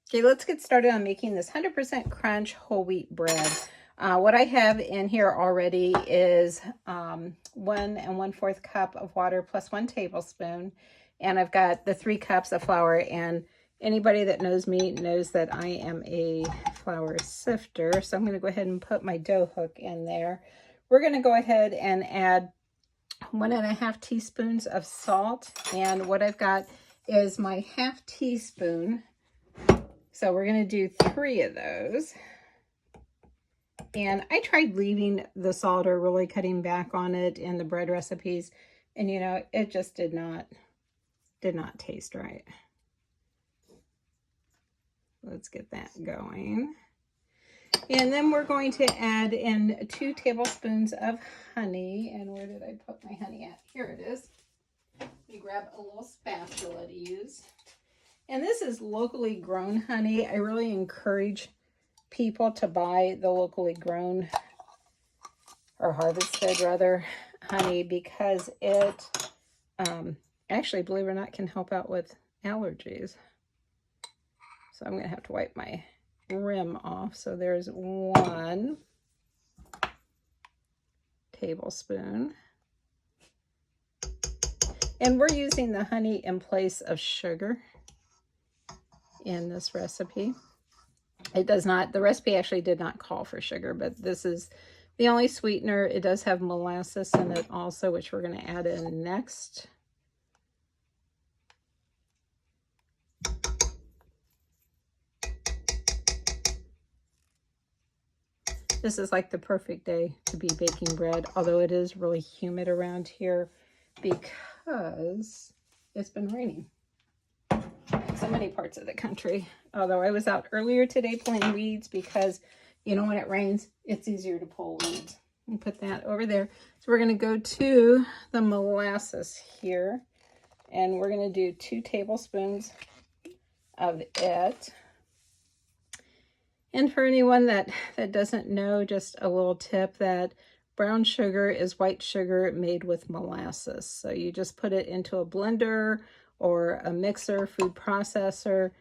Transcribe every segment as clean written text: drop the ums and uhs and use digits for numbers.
Okay, let's get started on making this 100% crunch whole wheat bread. What I have in here already is 1 1/4 cup of water plus 1 tablespoon. And I've got the 3 cups of flour. And anybody that knows me knows that I am a flour sifter. So I'm going to go ahead and put my dough hook in there. We're going to go ahead and add 1 1/2 teaspoons of salt. And what I've got is my 1/2 teaspoon. So we're going to do 3 of those. And I tried leaving the salt or really cutting back on it in the bread recipes. And you know, it just did not taste right. Let's get that going. And then we're going to add in 2 tablespoons of honey. And where did I put my honey at? Here it is. Let me grab a little spatula to use. And this is locally grown honey. I really encourage people to buy the locally grown, or harvested rather, honey, because it actually, believe it or not, can help out with allergies. So I'm going to have to wipe my rim off. So there's 1 tablespoon. And we're using the honey in place of sugar in this recipe. It does not, the recipe actually did not call for sugar, but this is the only sweetener. It does have molasses in it also, which we're going to add in next. This is like the perfect day to be baking bread, although it is really humid around here because it's been raining in so many parts of the country. Although I was out earlier today pulling weeds because, you know, when it rains, it's easier to pull weeds. And put that over there. So we're going to go to the molasses here, and we're going to do 2 tablespoons of it. And for anyone that doesn't know, just a little tip that brown sugar is white sugar made with molasses. So you just put it into a blender or a mixer, food processor,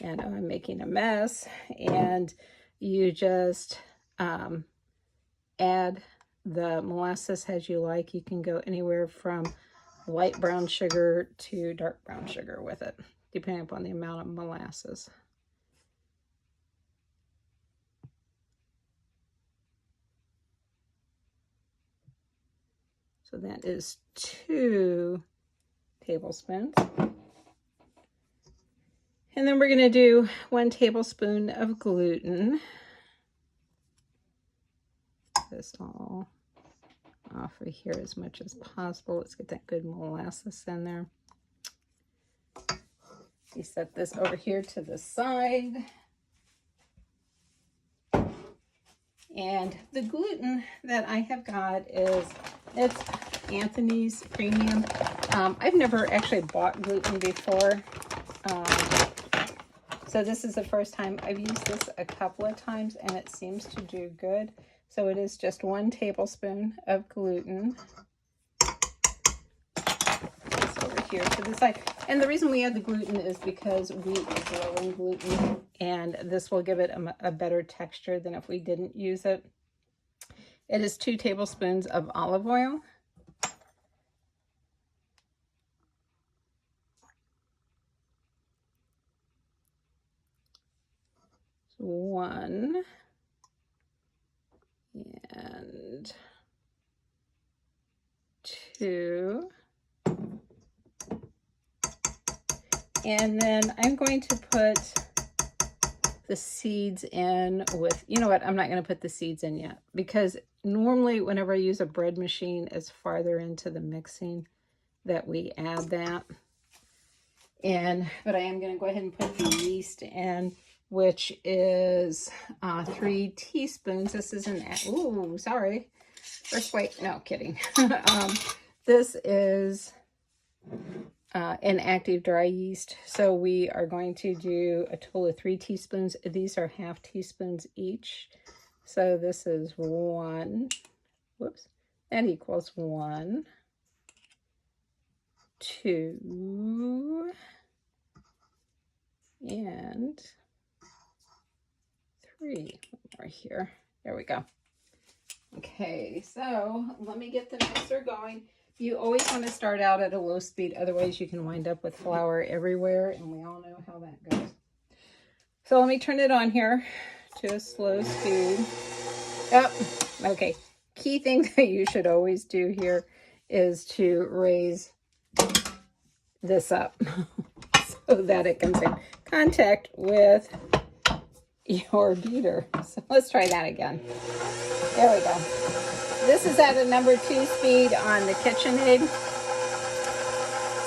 and I'm making a mess. And you just add the molasses as you like. You can go anywhere from light brown sugar to dark brown sugar with it, depending upon the amount of molasses. So that is 2 tablespoons. And then we're going to do 1 tablespoon of gluten. This all off of here as much as possible. Let's get that good molasses in there. You set this over here to the side. And the gluten that I have got is, it's Anthony's Premium. I've never actually bought gluten before. So this is the first time. I've used this a couple of times and it seems to do good. So it is just 1 tablespoon of gluten. This over here to the side. And the reason we add the gluten is because wheat is low in gluten, and this will give it a better texture than if we didn't use it. It is 2 tablespoons of olive oil. One and 2. And then I'm going to put the seeds in with, you know what, I'm not going to put the seeds in yet, because normally whenever I use a bread machine, it's farther into the mixing that we add that. But I am going to go ahead and put the yeast in, which is 3 teaspoons. This is an, ooh, sorry. First, wait, no, kidding. This is inactive dry yeast. So we are going to do a total of 3 teaspoons. These are 1/2 teaspoons each. So this is 1, whoops, that equals 1, 2, and 3 more here. There we go. Okay, so let me get the mixer going. You always want to start out at a low speed, otherwise you can wind up with flour everywhere, and we all know how that goes. So let me turn it on here to a slow speed. Oh, okay. Key thing that you should always do here is to raise this up so that it comes in contact with your beater. So let's try that again. There we go. This is at a number 2 speed on the KitchenAid.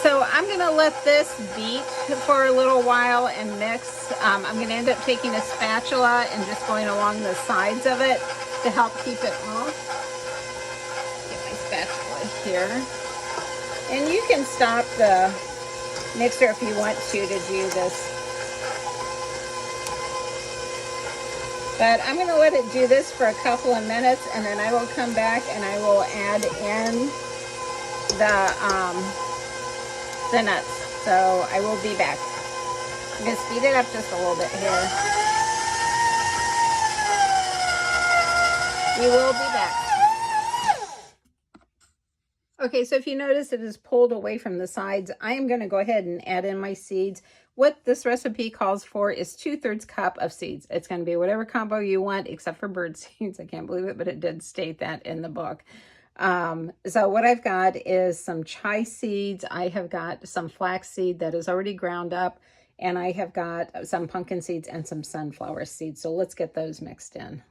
So I'm going to let this beat for a little while and mix. I'm going to end up taking a spatula and just going along the sides of it to help keep it off. Get my spatula here. And you can stop the mixer if you want to do this. But I'm going to let it do this for a couple of minutes, and then I will come back and I will add in the nuts. So I will be back. I'm going to speed it up just a little bit here. We will be back. Okay, so if you notice it is pulled away from the sides, I am going to go ahead and add in my seeds. What this recipe calls for is 2/3 cup of seeds. It's going to be whatever combo you want, except for bird seeds. I can't believe it, but it did state that in the book. So what I've got is some chia seeds. I have got some flax seed that is already ground up, and I have got some pumpkin seeds and some sunflower seeds. So let's get those mixed in.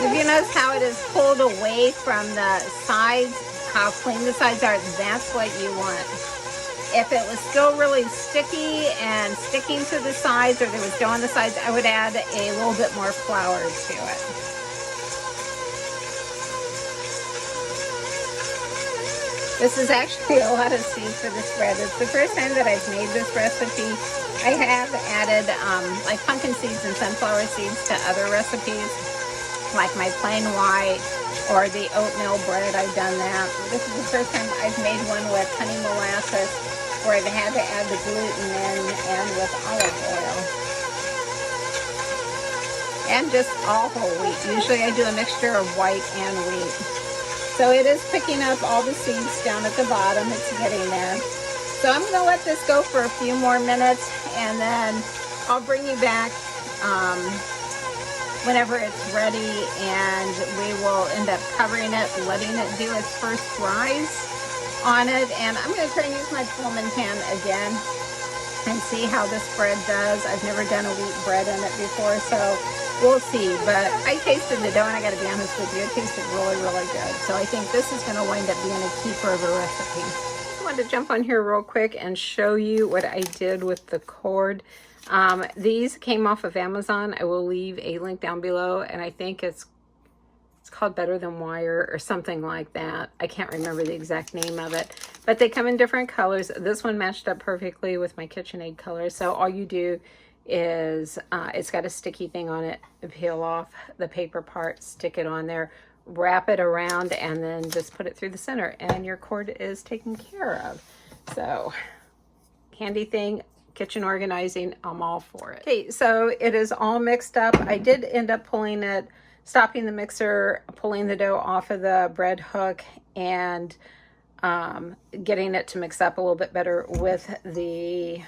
If you notice how it is pulled away from the sides, how clean the sides are, that's what you want. If it was still really sticky and sticking to the sides, or there was dough on the sides, I would add a little bit more flour to it. This is actually a lot of seeds for this bread. It's the first time that I've made this recipe. I have added like pumpkin seeds and sunflower seeds to other recipes, like my plain white or the oatmeal bread. I've done that. This is the first time I've made one with honey molasses, where I've had to add the gluten in, and with olive oil. And just all whole wheat. Usually I do a mixture of white and wheat. So it is picking up all the seeds down at the bottom. It's getting there. So I'm going to let this go for a few more minutes, and then I'll bring you back whenever it's ready, and we will end up covering it, letting it do its first rise on it. And I'm going to try and use my Pullman pan again and see how this bread does. I've never done a wheat bread in it before, so we'll see. But I tasted the dough, and I got to be honest with you, it tasted really, really good. So I think this is going to wind up being a keeper of a recipe. I wanted to jump on here real quick and show you what I did with the cord. These came off of Amazon. I will leave a link down below, and I think it's called Better Than Wire or something like that. I can't remember the exact name of it, but they come in different colors. This one matched up perfectly with my KitchenAid color. So all you do is it's got a sticky thing on it. Peel off the paper part, stick it on there, wrap it around, and then just put it through the center, and your cord is taken care of. So handy thing, kitchen organizing, I'm all for it. Okay, so it is all mixed up. I did end up pulling it, stopping the mixer, pulling the dough off of the bread hook, and getting it to mix up a little bit better with the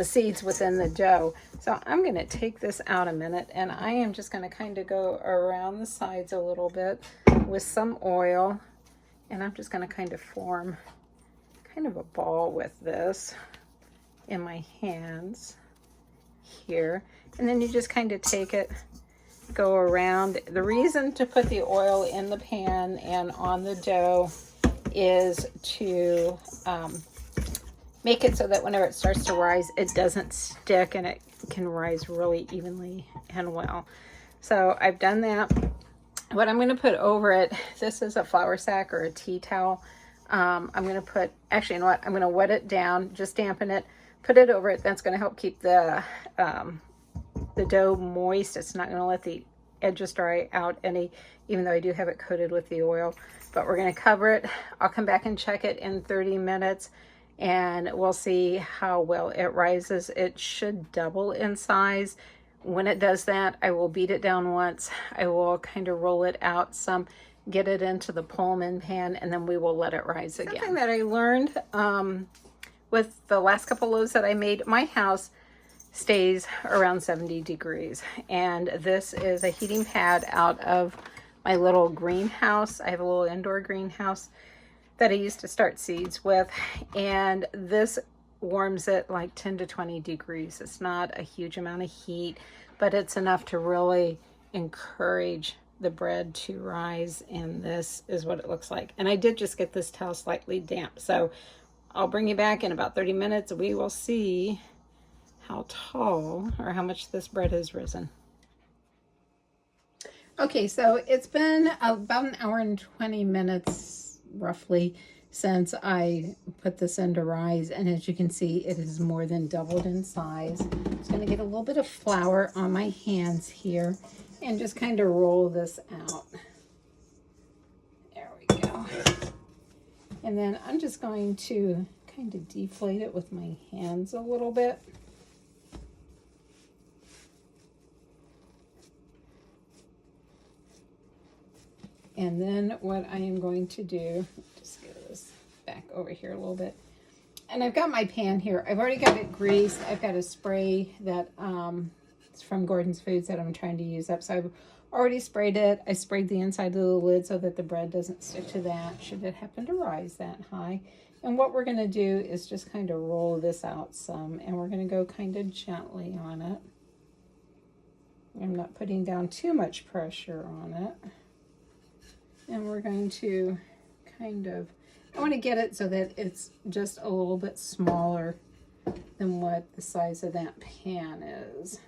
seeds within the dough. So I'm going to take this out a minute, and I am just going to kind of go around the sides a little bit with some oil, and I'm just going to kind of form kind of a ball with this in my hands here. And then you just kind of take it, go around. The reason to put the oil in the pan and on the dough is to make it so that whenever it starts to rise, it doesn't stick and it can rise really evenly and well. So I've done that. What I'm going to put over it, this is a flour sack or a tea towel. I'm going to put, actually, you know what? I'm going to wet it down, just dampen it, put it over it. That's going to help keep the dough moist. It's not going to let the edges dry out any, even though I do have it coated with the oil. But we're going to cover it. I'll come back and check it in 30 minutes. And we'll see how well it rises. It should double in size. When it does that, I will beat it down once. I will kind of roll it out some, get it into the Pullman pan, and then we will let it rise again. Something that I learned with the last couple loaves that I made, my house stays around 70 degrees. And this is a heating pad out of my little greenhouse. I have a little indoor greenhouse that I used to start seeds with, and this warms it like 10 to 20 degrees. It's not a huge amount of heat, but it's enough to really encourage the bread to rise, and this is what it looks like. And I did just get this towel slightly damp, so I'll bring you back in about 30 minutes. We will see how tall or how much this bread has risen. Okay, so it's been about an hour and 20 minutes roughly since I put this in to rise, and as you can see, it has more than doubled in size. I'm just going to get a little bit of flour on my hands here and just kind of roll this out. There we go. And then I'm just going to kind of deflate it with my hands a little bit. And then what I am going to do, just get this back over here a little bit. And I've got my pan here. I've already got it greased. I've got a spray that it's from Gordon's Foods that I'm trying to use up. So I've already sprayed it. I sprayed the inside of the lid so that the bread doesn't stick to that should it happen to rise that high. And what we're going to do is just kind of roll this out some, and we're going to go kind of gently on it. I'm not putting down too much pressure on it. And we're going to kind of, I want to get it so that it's just a little bit smaller than what the size of that pan is.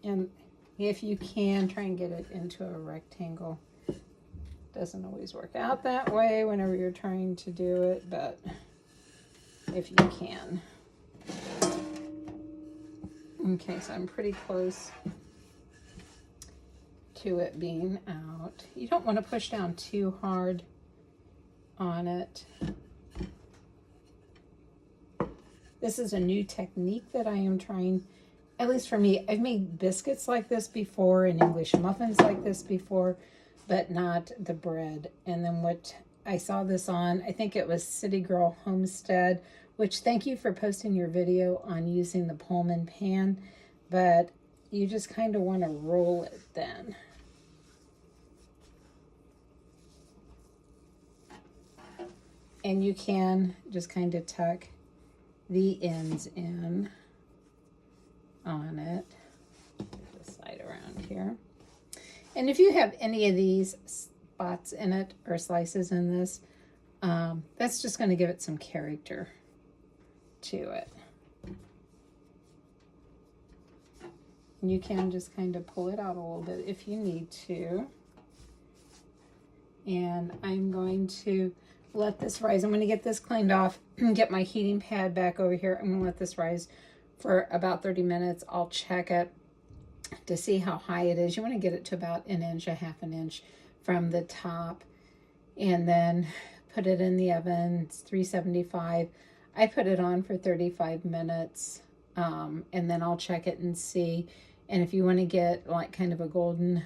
And if you can, try and get it into a rectangle. Doesn't always work out that way whenever you're trying to do it, but if you can. Okay, so I'm pretty close to it being out. You don't want to push down too hard on it. This is a new technique that I am trying, at least for me. I've made biscuits like this before and English muffins like this before, but not the bread. And then what I saw this on, I think it was City Girl Homestead, which thank you for posting your video on using the Pullman pan, but you just kind of want to roll it then. And you can just kind of tuck the ends in on it. Get this side around here. And if you have any of these spots in it or slices in this, that's just going to give it some character to it. And you can just kind of pull it out a little bit if you need to. And I'm going to let this rise. I'm going to get this cleaned off and get my heating pad back over here. I'm going to let this rise for about 30 minutes. I'll check it to see how high it is. You want to get it to about an inch, a half an inch from the top, and then put it in the oven. It's 375. I put it on for 35 minutes, and then I'll check it and see. And if you want to get like kind of a golden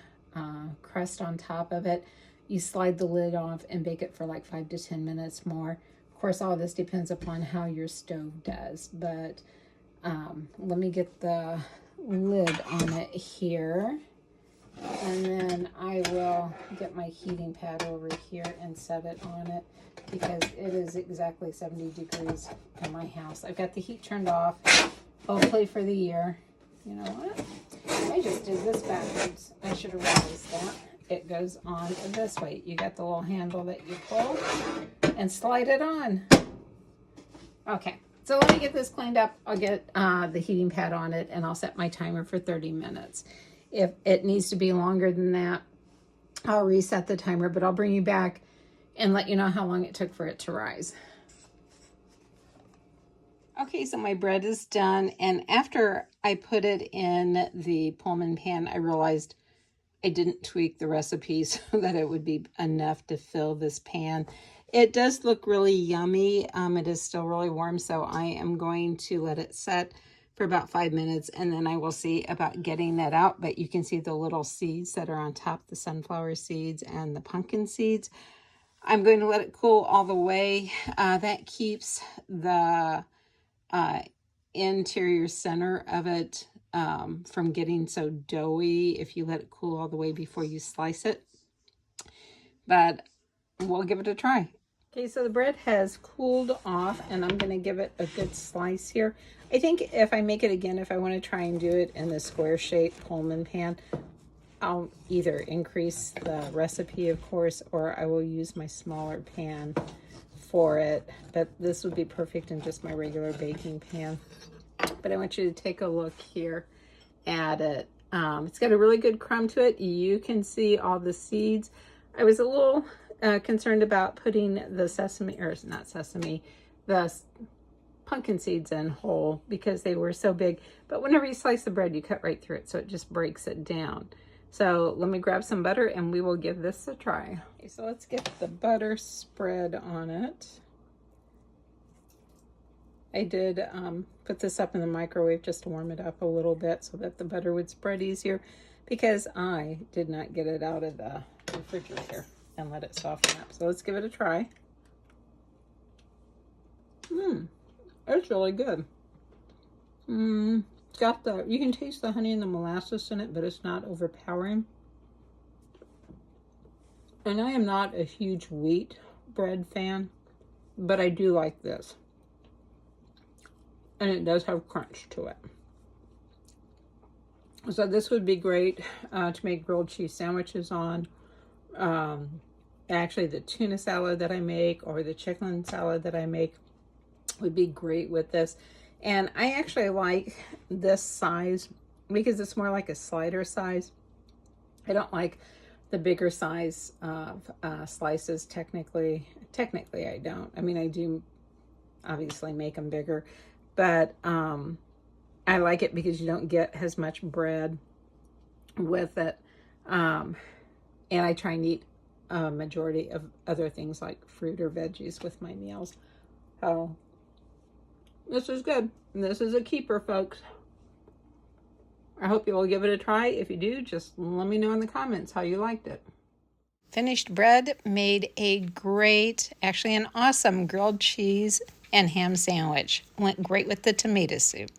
crust on top of it, you slide the lid off and bake it for like 5 to 10 minutes more. Of course, all this depends upon how your stove does, but let me get the lid on it here, and then I will get my heating pad over here and set it on it, because it is exactly 70 degrees in my house. I've got the heat turned off, hopefully for the year. You know what? I just did this backwards. I should have realized that. it goes on this way. You got the little handle that you pull and slide it on. Okay, so let me get this cleaned up. I'll get the heating pad on it, and I'll set my timer for 30 minutes. If it needs to be longer than that, I'll reset the timer, but I'll bring you back and let you know how long it took for it to rise. Okay, so my bread is done, and after I put it in the Pullman pan, I realized I didn't tweak the recipe so that it would be enough to fill this pan. It does look really yummy. It is still really warm, so I am going to let it set for about 5 minutes, and then I will see about getting that out. But you can see the little seeds that are on top, the sunflower seeds and the pumpkin seeds. I'm going to let it cool all the way. That keeps the interior center of it from getting so doughy if you let it cool all the way before you slice it. But we'll give it a try. Okay, so the bread has cooled off, and I'm going to give it a good slice here. I think if I make it again, if I want to try and do it in the square shaped Pullman pan, I'll either increase the recipe, of course, or I will use my smaller pan for it. But this would be perfect in just my regular baking pan. But I want you to take a look here at it. It's got a really good crumb to it. You can see all the seeds. I was a little concerned about putting the sesame, or not sesame, the pumpkin seeds in whole because they were so big. But whenever you slice the bread, you cut right through it, so it just breaks it down. So let me grab some butter and we will give this a try. Okay, so let's get the butter spread on it. I did put this up in the microwave just to warm it up a little bit so that the butter would spread easier, because I did not get it out of the refrigerator and let it soften up. So let's give it a try. It's really good. It's got you can taste the honey and the molasses in it, but it's not overpowering. And I am not a huge wheat bread fan, but I do like this. And it does have crunch to it. So this would be great to make grilled cheese sandwiches on. Actually, the tuna salad that I make or the chicken salad that I make would be great with this. And I actually like this size because it's more like a slider size. I don't like the bigger size of slices. Technically I don't. I mean, I do obviously make them bigger, but I like it because you don't get as much bread with it. And I try and eat a majority of other things like fruit or veggies with my meals. So this is good. This is a keeper, folks. I hope you will give it a try. If you do, just let me know in the comments how you liked it. Finished bread made a great, actually an awesome grilled cheese and ham sandwich. Went great with the tomato soup.